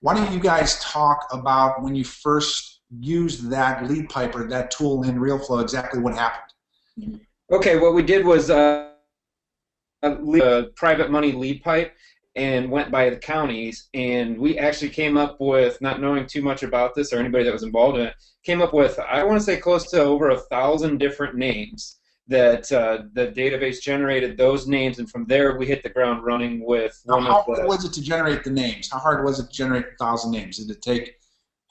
Why don't you guys talk about when you first used that lead piper, that tool in Realeflow, exactly what happened? Okay, what we did was a private money lead pipe and went by the counties, and we actually came up with, not knowing too much about this or anybody that was involved in it, came up with, I want to say, close to over 1,000 different names that the database generated those names, and from there we hit the ground running with Now, one of how hard the was it to generate the names? How hard was it to generate 1,000 names? Did it take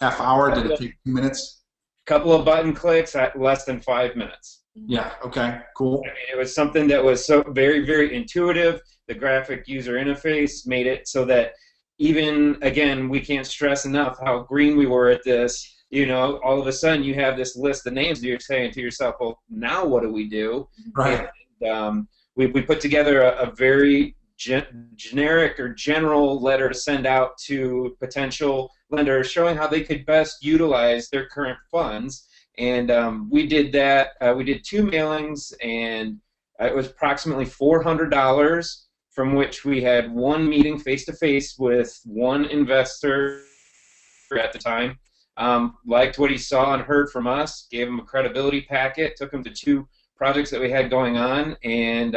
half hour? Did couple it of, take 2 minutes? couple of button clicks at less than 5 minutes. Yeah, okay, I cool. mean, it was something that was so very, very intuitive. The graphic user interface made it so that even, again, we can't stress enough how green we were at this. You know, all of a sudden you have this list of names that you're saying to yourself, well, now what do we do? And Right. we put together a very generic or general letter to send out to potential lenders showing how they could best utilize their current funds. And we did that. We did two mailings, and it was approximately $400, from which we had one meeting face to face with one investor at the time. Liked what he saw and heard from us, gave him a credibility packet, took him to two projects that we had going on, and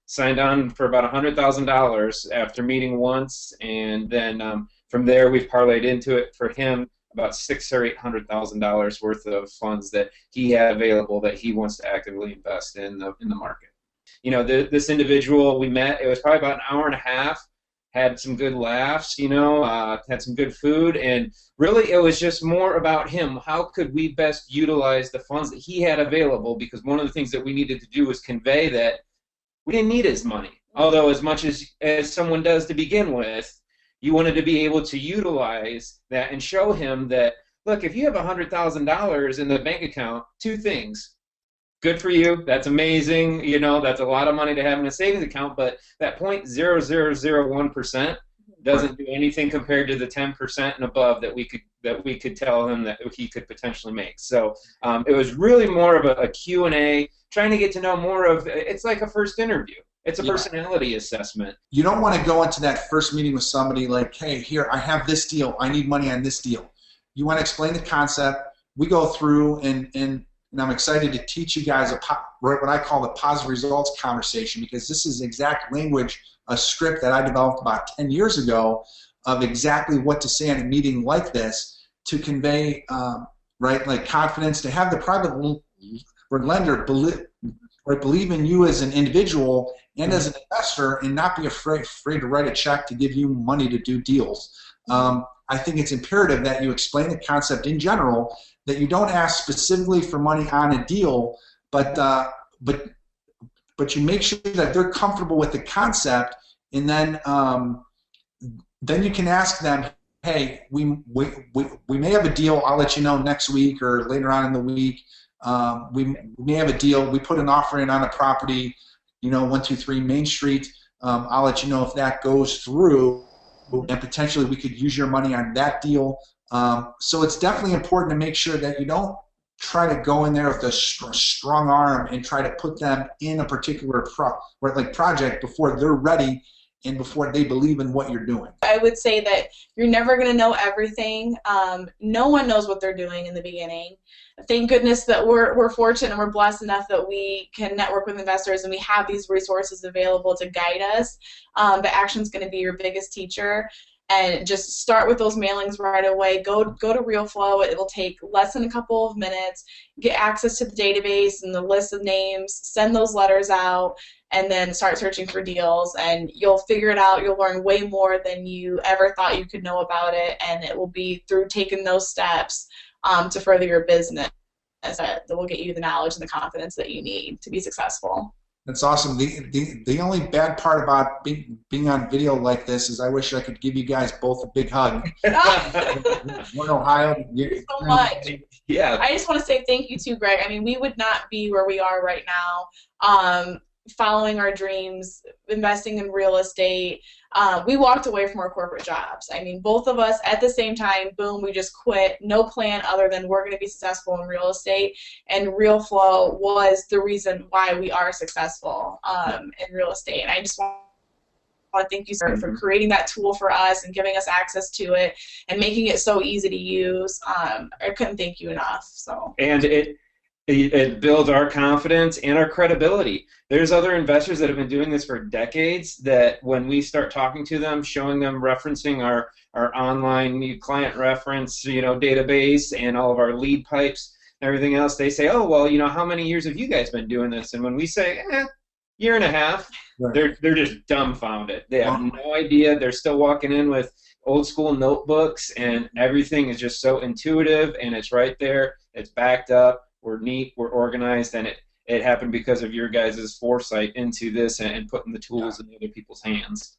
signed on for about $100,000 after meeting once, and then from there we've parlayed into it for him about six or $800,000 worth of funds that he had available that he wants to actively invest in the market. You know, this individual we met, it was probably about an hour and a half, had some good laughs, you know, had some good food, and really it was just more about him. How could we best utilize the funds that he had available? Because one of the things that we needed to do was convey that we didn't need his money. Although as much as someone does to begin with, you wanted to be able to utilize that and show him that, look, if you have $100,000 in the bank account, two things. Good for you. That's amazing. You know, that's a lot of money to have in a savings account, but that 0.0001% Right. doesn't do anything compared to the 10% and above that we could tell him that he could potentially make. So it was really more of a Q&A, trying to get to know more of. It's like a first interview. It's a Yeah. personality assessment. You don't want to go into that first meeting with somebody like, hey, here, I have this deal. I need money on this deal. You want to explain the concept. We go through, and I'm excited to teach you guys what I call the positive results conversation, because this is exact language, a script that I developed about 10 years ago of exactly what to say in a meeting like this to convey, right, like confidence, to have the private lender believe in you as an individual and as an investor, and not be afraid to write a check to give you money to do deals. I think it's imperative that you explain the concept in general, that you don't ask specifically for money on a deal, but but you make sure that they're comfortable with the concept, and then you can ask them, hey, we may have a deal. I'll let you know next week or later on in the week. We may have a deal. We put an offer in on a property, 123 Main Street. I'll let you know if that goes through, and potentially we could use your money on that deal. So it's definitely important to make sure that you don't try to go in there with a strong arm and try to put them in a particular project before they're ready and before they believe in what you're doing. I would say that you're never going to know everything. No one knows what they're doing in the beginning. Thank goodness that we're fortunate and we're blessed enough that we can network with investors and we have these resources available to guide us. But action's going to be your biggest teacher. And just start with those mailings right away. Go to Realeflow. It will take less than a couple of minutes. Get access to the database and the list of names. Send those letters out, and then start searching for deals. And you'll figure it out. You'll learn way more than you ever thought you could know about it. And it will be through taking those steps to further your business that will get you the knowledge and the confidence that you need to be successful. That's awesome. The only bad part about being on video like this is I wish I could give you guys both a big hug. We're in Ohio. Thank you so much. Yeah. I just want to say thank you to Greg. I mean, we would not be where we are right now, following our dreams, investing in real estate. We walked away from our corporate jobs. I mean, both of us at the same time, boom, we just quit. No plan other than we're going to be successful in real estate. And Realeflow was the reason why we are successful in real estate. And I just want want to thank you, sir, for creating that tool for us and giving us access to it and making it so easy to use. I couldn't thank you enough. So. And it builds our confidence and our credibility. There's other investors that have been doing this for decades that when we start talking to them, showing them, referencing our online client reference, database and all of our lead pipes and everything else, they say, oh, well, how many years have you guys been doing this? And when we say, year and a half, Right. they're just dumbfounded. They have no idea. They're still walking in with old school notebooks, and everything is just so intuitive, and it's right there. It's backed up. We're neat, we're organized, and it happened because of your guys' foresight into this and putting the tools in other people's hands.